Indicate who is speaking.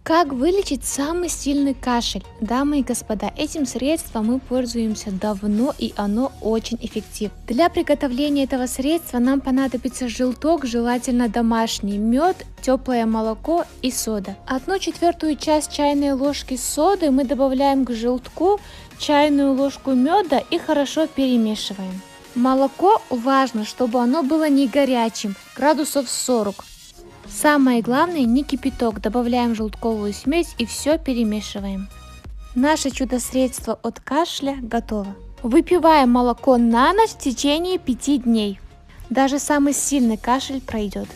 Speaker 1: Как вылечить самый сильный кашель? Дамы и господа, этим средством мы пользуемся давно, и оно очень эффективно. Для приготовления этого средства нам понадобится желток, желательно домашний, мед, теплое молоко и сода. 1/4 часть чайной ложки соды мы добавляем к желтку, чайную ложку меда и хорошо перемешиваем. Молоко важно, чтобы оно было не горячим, градусов 40. Самое главное, не кипяток, добавляем желтковую смесь и все перемешиваем. Наше чудо-средство от кашля готово. Выпиваем молоко на ночь в течение 5 дней. Даже самый сильный кашель пройдет.